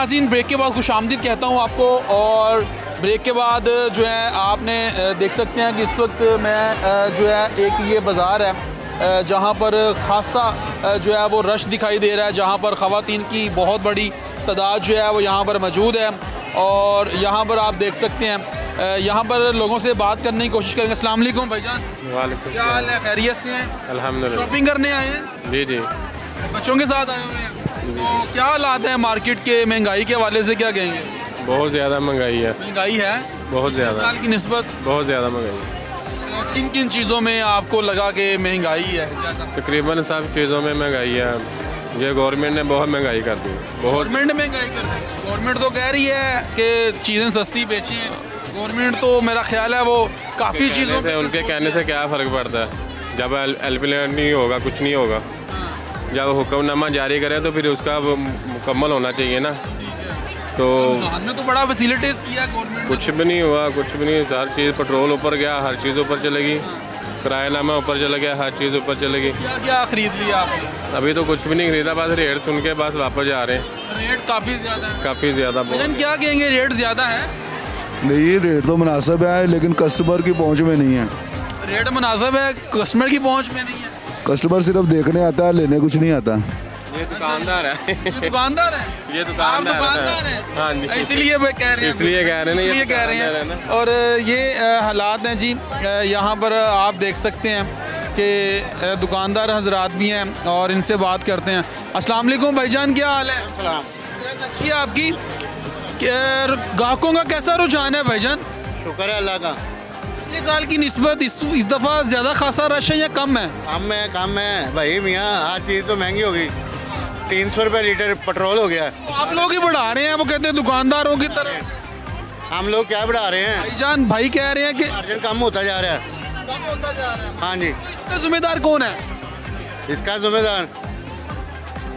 नाज़रीन, ब्रेक के बाद खुशामदीद कहता हूँ आपको। और ब्रेक के बाद जो है आपने देख सकते हैं कि इस वक्त मैं जो है एक ये बाज़ार है जहाँ पर ख़ासा जो है वो रश दिखाई दे रहा है, जहाँ पर ख़वातीन की बहुत बड़ी तादाद जो है वो यहाँ पर मौजूद है। और यहाँ पर आप देख सकते हैं, यहाँ पर लोगों से बात करने की कोशिश करेंगे। अस्सलाम वालेकुम भाईजान, क्या हाल है? खैरियत से हैं? अल्हम्दुलिल्लाह। शॉपिंग करने आए हैं? जी जी। बच्चों के साथ आए हुए हैं, तो क्या हालात है मार्केट के? महंगाई के हवाले से क्या कहेंगे? बहुत ज़्यादा महंगाई है। महंगाई है बहुत पिछले ज़्यादा। साल की निस्बत। बहुत ज़्यादा महंगाई है। किन किन चीज़ों में आपको लगा कि महंगाई है ज़्यादा? तकरीबन सब चीज़ों में महंगाई है। ये गवर्नमेंट ने बहुत महंगाई कर दी, बहुत। गवर्नमेंट ने महंगाई कर दी। गवर्नमेंट तो कह रही है कि चीज़ें सस्ती बेचें। गवर्नमेंट तो मेरा ख्याल है वो काफ़ी चीज़ों से उनके कहने से क्या फ़र्क पड़ता है? जब एलपीलेट नहीं होगा, कुछ नहीं होगा। जब हुक्मनामा जारी करें तो फिर उसका वो मुकम्मल होना चाहिए ना। तो रमज़ान में तो बड़ा फैसिलिटीज़ किया गवर्नमेंट। कुछ भी नहीं हुआ, कुछ भी नहीं। हर चीज़ पेट्रोल ऊपर गया, हर चीज़ ऊपर चलेगी, किरायानामा ऊपर चला गया, हर चीज़ ऊपर चलेगी। क्या क्या खरीद लिया आपने? अभी तो कुछ भी नहीं खरीदा, बस रेट सुन के बस वापस जा रहे हैं। रेट काफ़ी ज़्यादा है। काफ़ी ज़्यादा। भाईजान क्या कहेंगे, रेट ज़्यादा है? नहीं, रेट तो मुनासिब है लेकिन कस्टमर की पहुंच में नहीं है। रेट मुनासिब है, कस्टमर की पहुंच में नहीं है। कस्टमर सिर्फ देखने आता है, लेने कुछ नहीं आता। ये दुकानदार है। ये दुकानदार है। ये आप दुकानदार दुकानदार है। हैं? हाँ जी। इसलिए वो कह रहे हैं। इसलिए कह रहे हैं ना, ये इसलिए कह रहे दुकानदार है हैं। और ये हालात हैं जी। यहाँ पर आप देख सकते हैं कि दुकानदार हजरात भी हैं और इनसे बात करते हैं। अस्सलाम वालेकुम भाईजान, क्या हाल है? सेहत अच्छी है आपकी? ग्राहकों का कैसा रुझान है भाईजान? शुक्र है अल्लाह का। पिछले साल की निस्बत इस दफ़ा ज़्यादा खासा रश है या कम है? कम है भाई मियाँ, हर चीज़ तो महंगी हो गई। 300 रुपये लीटर पेट्रोल हो गया। तो आप लोग ही बढ़ा रहे हैं, वो कहते हैं दुकानदारों की तरफ। हम लोग क्या बढ़ा रहे हैं? भाईजान भाई कह रहे हैं कि मार्जिन कम होता जा रहा है। कम होता जा रहा है। हाँ जी। इसका जिम्मेदार कौन है? इसका जिम्मेदार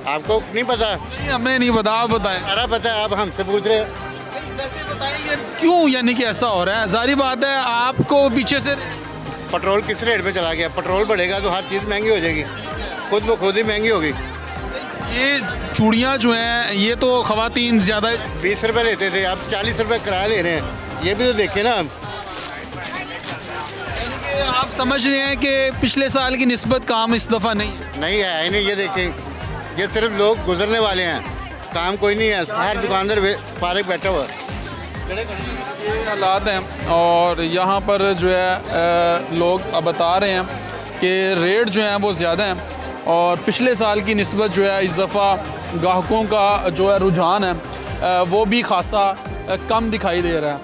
आपको नहीं पता? नहीं, हमें नहीं पता, आप बताएं। सारा पता है, आप हमसे पूछ रहे हैं। वैसे बताइए क्यों, यानी कि ऐसा हो रहा है? जारी बात है आपको पीछे से। पेट्रोल किस रेट पे चला गया? पेट्रोल बढ़ेगा तो हर चीज़ महंगी हो जाएगी, खुद ब खुद ही महंगी होगी। ये चूड़ियाँ जो हैं ये तो ख़वातीन ज़्यादा 20 रुपये लेते थे, अब 40 रुपये किराया ले रहे हैं। ये भी तो देखिए ना। आप समझ रहे हैं कि पिछले साल की निस्बत काम इस दफ़ा नहीं है। नहीं है ही नहीं। ये देखिए, ये सिर्फ लोग गुजरने वाले हैं, काम कोई नहीं है। हर दुकानदार पार्क बैठा हुआ है। ये हालात हैं। और यहाँ पर जो है लोग अब बता रहे हैं कि रेट जो हैं वो ज़्यादा हैं और पिछले साल की निस्बत जो है इस दफ़ा ग्राहकों का जो है रुझान है वो भी खासा कम दिखाई दे रहा है।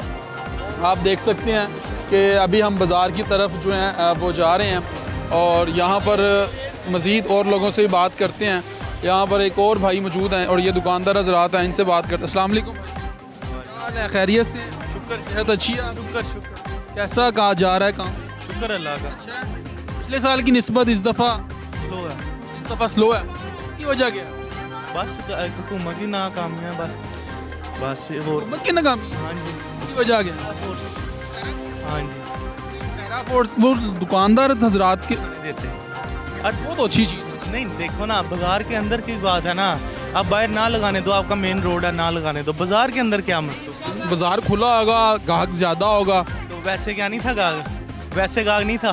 आप देख सकते हैं कि अभी हम बाज़ार की तरफ जो हैं वो जा रहे हैं और यहाँ पर मज़ीद और लोगों से बात करते हैं। यहाँ पर एक और भाई मौजूद हैं और ये दुकानदार हज़रात हैं, इनसे बात करते हैं। अस्सलाम वालेकुम, क्या हाल है? खैरियत से? शुक्र, सेहत अच्छी है? शुक्र। कैसा कहा जा रहा है काम? शुक्र अल्लाह का। अच्छा है? पिछले साल की निस्बत इस दफ़ा स्लो है। इसकी वजह क्या है? बस हुकूमत की नाकामियाँ, बस और हुकूमत की नाकामी? हाँ जी। इसकी वजह क्या है? हाँ जी। वो दुकानदार हजरात के देते वो तो अच्छी चीज़ है। नहीं, देखो ना, बाजार के अंदर की बात है ना। अब बाहर ना लगाने दो, आपका मेन रोड है, ना लगाने दो। बाजार के अंदर क्या मतलब? बाजार खुला होगा, गाहक ज़्यादा होगा। तो वैसे क्या नहीं था गाहक? वैसे गाहक नहीं था।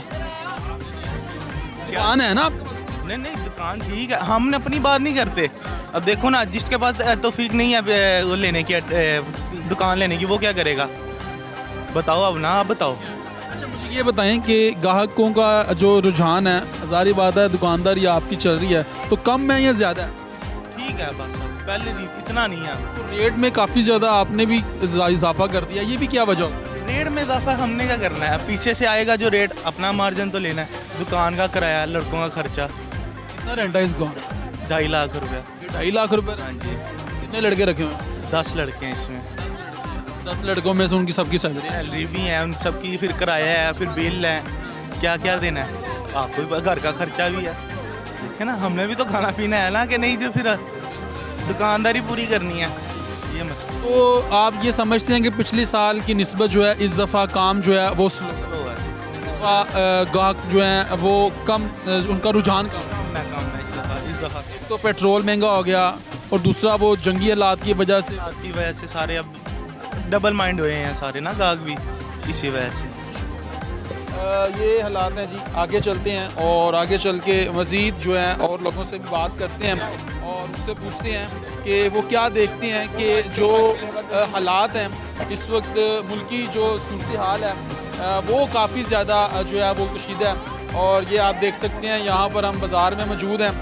दुकान है ना आपके? नहीं, दुकान ठीक है, हमने अपनी बात नहीं करते। अब देखो ना, जिसके पास तौफीक नहीं है वो लेने की, दुकान लेने की, वो क्या करेगा? बताओ अब ना, आप बताओ। अच्छा मुझे ये बताएं कि ग्राहकों का जो रुझान है, जारी बात है दुकानदार या आपकी चल रही है, तो कम है या ज़्यादा है? ठीक है, बस पहले नहीं, इतना नहीं है। रेट में काफ़ी ज़्यादा आपने भी इजाफा कर दिया, ये भी क्या वजह हो? रेट में इजाफा हमने क्या करना है? पीछे से आएगा जो रेट, अपना मार्जिन तो लेना है। दुकान का किराया, लड़कों का खर्चा। कितना रेंट है इसका? 2.5 लाख रुपया। 2.5 लाख रुपए? हाँ जी। कितने लड़के रखे हुए हैं? 10 लड़के हैं इसमें। 10 लड़कों में से उनकी सबकी सैलरी? सैलरी भी है उन सबकी, फिर किराया है, फिर बिल है, क्या क्या देना है आपको? भी घर का खर्चा भी है, ठीक है ना। हमने भी तो खाना पीना है ना, कि नहीं? जो फिर दुकानदारी पूरी करनी है, ये मसला। तो आप ये समझते हैं कि पिछले साल की निस्बत जो है इस दफ़ा काम जो है वो स्लो है। ग्राहक जो है वो कम, उनका रुझान कम कम है इस दफ़ा। एक तो पेट्रोल महंगा हो गया, और दूसरा वो जंगी हालात की वजह से? की वजह से सारे अब डबल माइंड हुए हैं सारे ना गाहक भी, इसी वजह से। ये हालात हैं जी। आगे चलते हैं और आगे चल के मज़ीद जो है और लोगों से भी बात करते हैं और उनसे पूछते हैं कि वो क्या देखते हैं कि जो हालात हैं इस वक्त मुल्की जो सूरत हाल है वो काफ़ी ज़्यादा जो है वो कशीदा है। और ये आप देख सकते हैं यहाँ पर हम बाज़ार में मौजूद हैं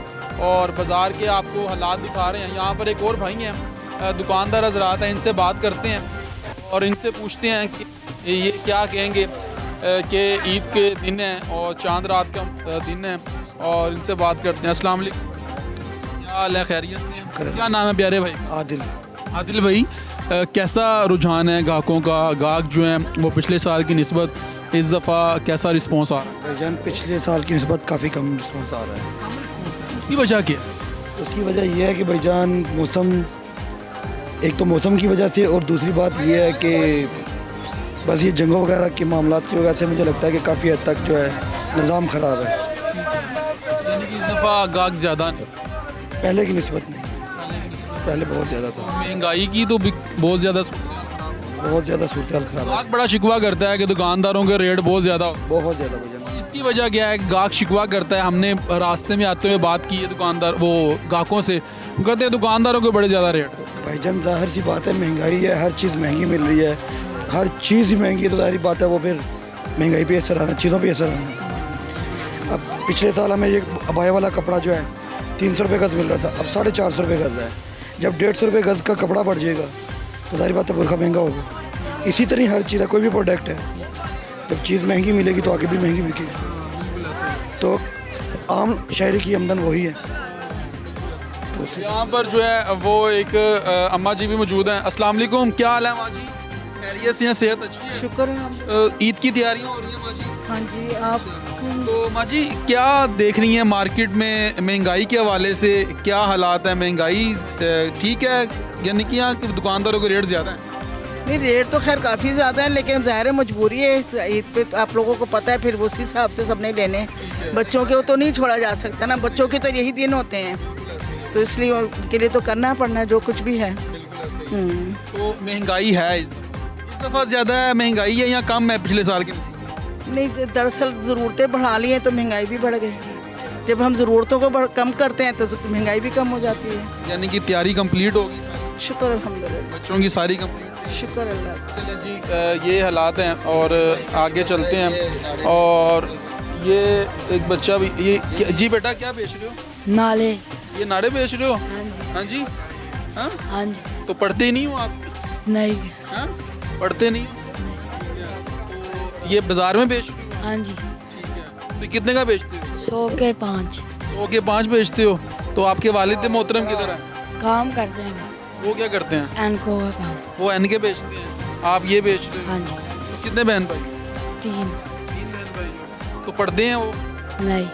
और बाज़ार के आपको हालात दिखा रहे हैं। यहाँ पर एक और भाई हैं दुकानदार हज़रात हैं, इनसे बात करते हैं और इनसे पूछते हैं कि ये क्या कहेंगे कि ईद के दिन है और चांद रात का दिन है और इनसे बात करते हैं। अस्सलाम वालेकुम, क्या हाल है, खैरियत से हैं? क्या नाम है प्यारे भाई? आदिल। आदिल भाई, कैसा रुझान है ग्राहकों का? ग्राहक जो हैं वो पिछले साल की निस्बत इस दफ़ा कैसा रिस्पॉन्स आ रहा है? भाईजान पिछले साल की निस्बत काफ़ी कम रिस्पॉन्स आ रहा है। उसकी वजह क्या है? उसकी वजह यह है कि भाईजान मौसम, एक तो मौसम की वजह से और दूसरी बात यह है कि बस ये जंगों वगैरह के मामलात की वजह से मुझे लगता है कि काफ़ी हद तक जो है निज़ाम ख़राब है। यानी कि इस दफ़ा ग्राहक ज़्यादा नहीं, पहले की निस्बत नहीं, पहले बहुत ज़्यादा था। महंगाई की तो बहुत ज़्यादा बहुत ज़्यादा सूरत हाल ख़राब है, ग्राहक बड़ा शिकवा करता है कि दुकानदारों के रेट बहुत ज़्यादा होते हैं। बहुत ज़्यादा भाईजान। इसकी वजह क्या है? ग्राहक शिकवा करता है। हमने रास्ते में आते हुए बात की है दुकानदार वो ग्राहकों से, वो कहते हैं दुकानदारों के बड़े ज़्यादा रेट। भाईजान ज़ाहिर सी बात है, महंगाई है, हर चीज़ महंगी मिल रही है, हर चीज़ ही महंगी है, तो ज़ाहिर बात है वो फिर महंगाई पे असर आना, चीज़ों पे असर आना। अब पिछले साल हमें ये अबाया वाला कपड़ा जो है 300 रुपये गज़ मिल रहा था, अब 450 रुपये गज़ है। जब 150 रुपये गज़ का कपड़ा बढ़ जाएगा तो ज़ाहिर बात है बुरखा महंगा होगा। इसी तरह हर चीज़ है, कोई भी प्रोडक्ट है, जब चीज़ महंगी मिलेगी तो आगे भी महंगी बिकेगी। तो आम शहरी की आमदन वही है। तो यहाँ पर जो है वो एक अम्मा जी भी मौजूद हैं। अस्सलाम वालेकुम, क्या हाल है अम्मा जी? खैरियत से हैं, सेहत अच्छी है? शुक्र है। ईद की तैयारियाँ हो रही हैं अम्मा जी? हाँ जी। आप तो अम्मा जी क्या देख रही हैं मार्केट में महंगाई के हवाले से? क्या हालात है? महंगाई ठीक है यानी कि यहाँ दुकानदारों के रेट ज़्यादा हैं? नहीं, रेट तो खैर काफ़ी ज़्यादा है, लेकिन ज़ाहिर है मजबूरी है इस ईद पे, तो आप लोगों को पता है, फिर उसी हिसाब से सबने लेने। बच्चों के तो नहीं छोड़ा जा सकता ना, बच्चों के तो यही दिन होते हैं, तो इसलिए उनके लिए तो करना पड़ना है जो कुछ भी है। तो महंगाई है इस दफ़ा ज़्यादा है? महंगाई है या कम है पिछले साल की? नहीं, दरअसल ज़रूरतें बढ़ा ली हैं तो महंगाई भी बढ़ गई। जब हम ज़रूरतों को कम करते हैं तो महंगाई भी कम हो जाती है। यानी कि तैयारी कंप्लीट होगी? शुक्र अल्हम्दुलिल्लाह, बच्चों की सारी कंप्लीट? शुक्र अल्लाह। चलिए जी, ये हालात हैं और आगे चलते हैं। और ये एक बच्चा भी, ये जी बेटा क्या बेच रहे हो? नाले। ये नाड़े बेच रहे हो? हाँ जी। हाँ जी। हाँ, हाँ जी। तो पढ़ते ही नहीं हो आप? नहीं। हाँ, पढ़ते नहीं हो? तो ये बाजार में बेच रहे हो? हाँ जी। ठीक है। तो कितने का बेचते हो? 100 के 5। 100 के 5 बेचते हो? तो आपके वालिद मोहतरम किधर है? काम करते हैं वो क्या करते हैं? एनको का काम। वो एन के बेचते हैं, आप ये बेच रहे हो? हाँ जी। तो कितने बहन भाई? 3। 3 बहन भाई हो। तो पढ़ते हैं वो? नहीं,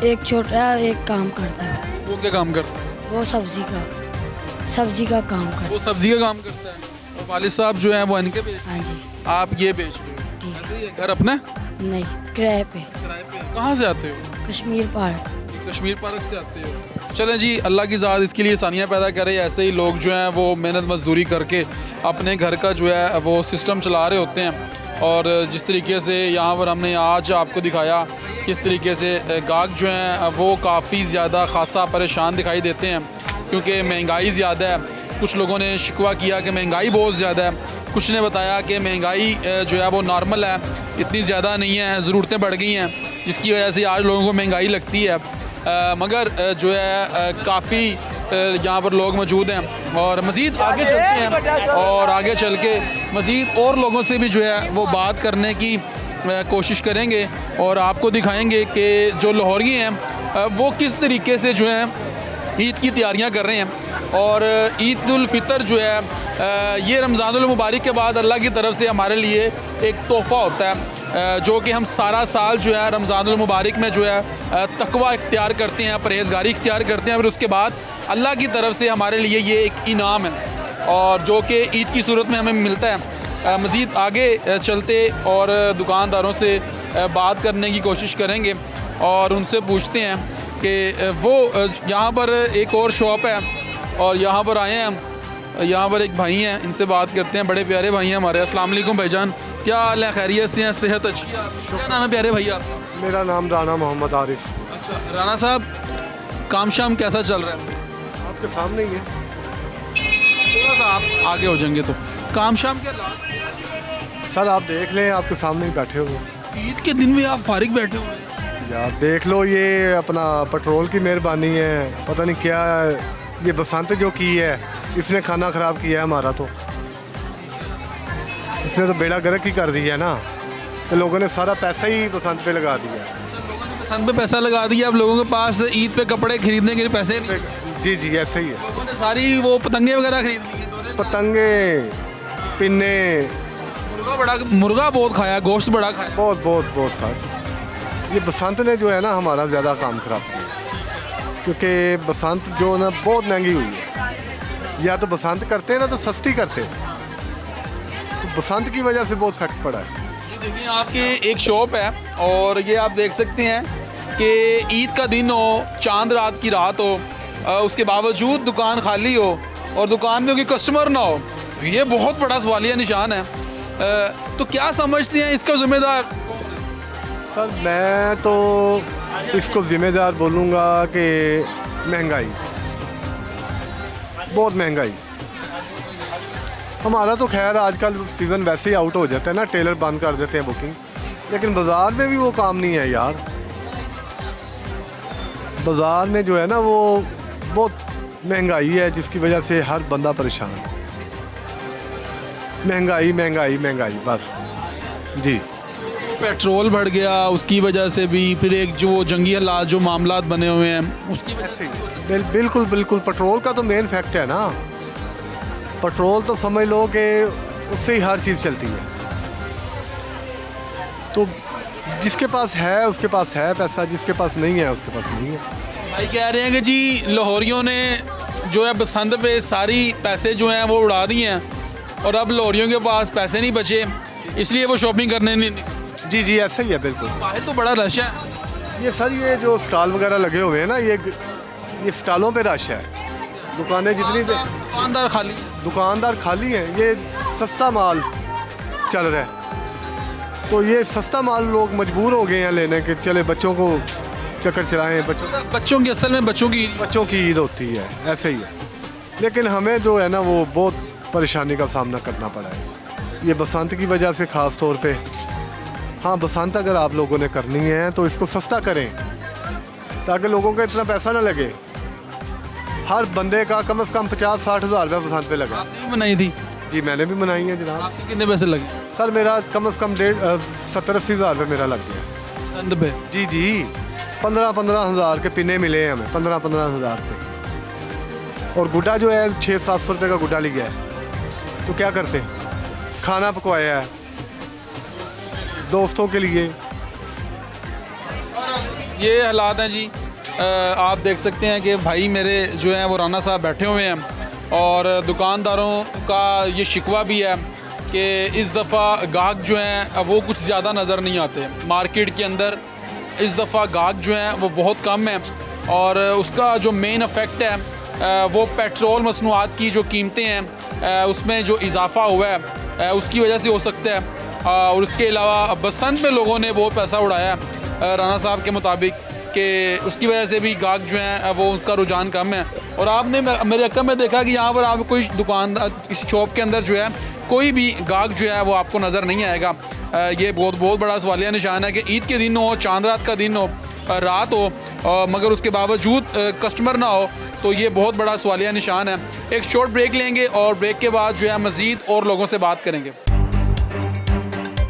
एक छोटा है, एक काम करता है। वो क्या काम करता है? वो सब्जी का काम करता है। वो सब्जी का काम करता है। और वालिद साहब जो हैं वो इनके बेचते हाँ जी। हैं, आप ये बेच रहे हो? ठीक। ऐसे ही है? घर अपना नहीं, किराए पे। किराए पे? कहाँ से आते हो? कश्मीर पार्क। ये कश्मीर पार्क से आते हो? चलें जी, अल्लाह की ज़ात इसके लिए आसानियाँ पैदा करे। ऐसे ही लोग जो हैं वो मेहनत मजदूरी करके अपने घर का जो है वो सिस्टम चला रहे होते हैं। और जिस तरीके से यहाँ पर हमने आज आपको दिखाया किस तरीके से गाहक जो हैं वो काफ़ी ज़्यादा खासा परेशान दिखाई देते हैं क्योंकि महंगाई ज़्यादा है। कुछ लोगों ने शिकवा किया कि महंगाई बहुत ज़्यादा है, कुछ ने बताया कि महंगाई जो है वो नॉर्मल है, इतनी ज़्यादा नहीं है, ज़रूरतें बढ़ गई हैं जिसकी वजह से आज लोगों को महंगाई लगती है। मगर जो है काफ़ी यहाँ पर लोग मौजूद हैं और मज़ीद आगे चलते हैं और आगे चल के मज़ीद और लोगों से भी जो है वो बात करने की कोशिश करेंगे और आपको दिखाएंगे कि जो लाहौरी हैं वो किस तरीके से जो है ईद की तैयारियां कर रहे हैं। और ईद उल फितर जो है ये रमज़ानुल मुबारक के बाद अल्लाह की तरफ से हमारे लिए एक तोहफ़ा होता है जो कि हम सारा साल जो है रमज़ानुल मुबारक में जो है तकवा इख्तियार करते हैं, परहेज़गारी इख्तियार करते हैं, फिर उसके बाद अल्लाह की तरफ से हमारे लिए ये एक इनाम है और जो कि ईद की सूरत में हमें मिलता है। मज़ीद आगे चलते और दुकानदारों से बात करने की कोशिश करेंगे और उनसे पूछते हैं कि वो यहाँ पर एक और शॉप है और यहाँ पर आए हैं हम। यहाँ पर एक भाई हैं, इनसे बात करते हैं। बड़े प्यारे भाई हैं हमारे। अस्सलाम वालेकुम भाईजान, क्या हाल है? खैरियत से हैं? सेहत अच्छी है? क्या नाम है प्यारे भैया आपका? मेरा नाम राना मोहम्मद आरिफ। अच्छा राना साहब, काम शाम कैसा चल रहा है? आपके सामने ही है। थोड़ा सा आप आगे हो जाएंगे तो काम शाम क्या सर आप देख लें, आपके सामने ही बैठे हुए। ईद के दिन में आप फारिग बैठे हुए हैं? यार देख लो, ये अपना पेट्रोल की मेहरबानी है, पता नहीं क्या ये बसंत जो की है, इसने खाना ख़राब किया है हमारा। तो इसने तो बेड़ा गर्क ही कर दिया है ना, तो लोगों ने सारा पैसा ही बसंत पे लगा दिया। लोगों ने बसंत पे पैसा लगा दिया, अब लोगों के पास ईद पे कपड़े खरीदने के लिए पैसे नहीं। जी जी ऐसे ही है। लोगों ने सारी वो पतंगे वगैरह खरीद ली हैं। पतंगे, पिन्ने, मुर्गा बहुत खाया, गोश्त बड़ा खाया। बहुत बहुत बहुत सारे। ये बसंत ने जो है ना हमारा ज़्यादा काम ख़राब किया, क्योंकि बसंत जो ना बहुत महंगी हुई है। या तो बसंत करते हैं ना तो सस्ती करते हैं, तो बसंत की वजह से बहुत इफेक्ट पड़ा है। ये देखिए आपकी एक शॉप है और ये आप देख सकते हैं कि ईद का दिन हो, चांद रात की रात हो, उसके बावजूद दुकान खाली हो और दुकान में कोई कस्टमर ना हो। ये बहुत बड़ा सवालिया निशान है। तो क्या समझते हैं इसका जिम्मेदार? सर मैं तो इसको ज़िम्मेदार बोलूँगा कि महंगाई, बहुत महंगाई। हमारा तो खैर आजकल सीज़न वैसे ही आउट हो जाता है ना, टेलर बंद कर देते हैं बुकिंग, लेकिन बाज़ार में भी वो काम नहीं है यार। बाज़ार में जो है ना वो बहुत महंगाई है, जिसकी वजह से हर बंदा परेशान है। महंगाई महंगाई महंगाई बस जी। पेट्रोल बढ़ गया, उसकी वजह से भी, फिर एक जो जंगी हालात जो मामलात बने हुए हैं उसकी वजह से। बिल्कुल बिल्कुल, पेट्रोल का तो मेन फैक्ट है ना। पेट्रोल तो समझ लो कि उससे ही हर चीज़ चलती है। तो जिसके पास है उसके पास है पैसा, जिसके पास नहीं है उसके पास नहीं है। भाई कह रहे हैं कि जी लाहौरियों ने जो है बसंत पे सारी पैसे जो हैं वो उड़ा दिए हैं और अब लाहौरियों के पास पैसे नहीं बचे, इसलिए वो शॉपिंग करने नहीं। जी जी ऐसा ही है बिल्कुल। बाहर तो बड़ा रश है। ये सर ये जो स्टॉल वगैरह लगे हुए हैं ना, ये स्टॉलों पे रश है। दुकानें जितनी दुकानदार खाली हैं। दुकानदार खाली हैं। ये सस्ता माल चल रहा है, तो ये सस्ता माल लोग मजबूर हो गए हैं लेने के। चले बच्चों को चक्कर चलाएं, बच्चों की असल में बच्चों की ईद होती है, ऐसे ही है। लेकिन हमें जो है ना वो बहुत परेशानी का सामना करना पड़ा है ये बसंत की वजह से ख़ास तौर पे। हाँ बसंत अगर आप लोगों ने करनी है तो इसको सस्ता करें, ताकि लोगों का इतना पैसा ना लगे। हर बंदे का कम से कम 50-60 हज़ार रुपये बसंत पे लगा। आपने भी मनाई थी? जी मैंने भी मनाई है जनाब। आपके कितने पैसे लगे? सर मेरा कम से कम 70-80 हज़ार रुपये मेरा लग गया बसंत पे। जी जी 15-15 हज़ार के पिने मिले हैं हमें, 15-15 हज़ार पे। और गुड्डा जो है 600-700 रुपये का गुड्डा लिया है, तो क्या करते, खाना पकवाया है दोस्तों के लिए। ये हालात हैं जी। आप देख सकते हैं कि भाई मेरे जो हैं वो राना साहब बैठे हुए हैं और दुकानदारों का ये शिकवा भी है कि इस दफ़ा गाहक जो हैं वो कुछ ज़्यादा नज़र नहीं आते मार्केट के अंदर। इस दफ़ा गाहक जो हैं वो बहुत कम है और उसका जो मेन इफ़ेक्ट है वो पेट्रोल मसनूआत की जो कीमतें हैं उसमें जो इजाफ़ा हुआ है उसकी वजह से हो सकता है। और उसके अलावा बसंत में लोगों ने बहुत पैसा उड़ाया है राना साहब के मुताबिक कि उसकी वजह से भी गाहक जो हैं वो उसका रुझान कम है। और आपने मेरे अक्ल में देखा कि यहाँ पर आप कोई दुकानदार इस शॉप के अंदर जो है कोई भी गाहक जो है वो आपको नज़र नहीं आएगा। ये बहुत बड़ा सवालिया निशान है कि ईद के दिन हो, चांद रात का दिन हो, रात हो, मगर उसके बावजूद कस्टमर ना हो, तो ये बहुत बड़ा सवालिया निशान है। एक शॉर्ट ब्रेक लेंगे और ब्रेक के बाद जो है मज़ीद और लोगों से बात करेंगे।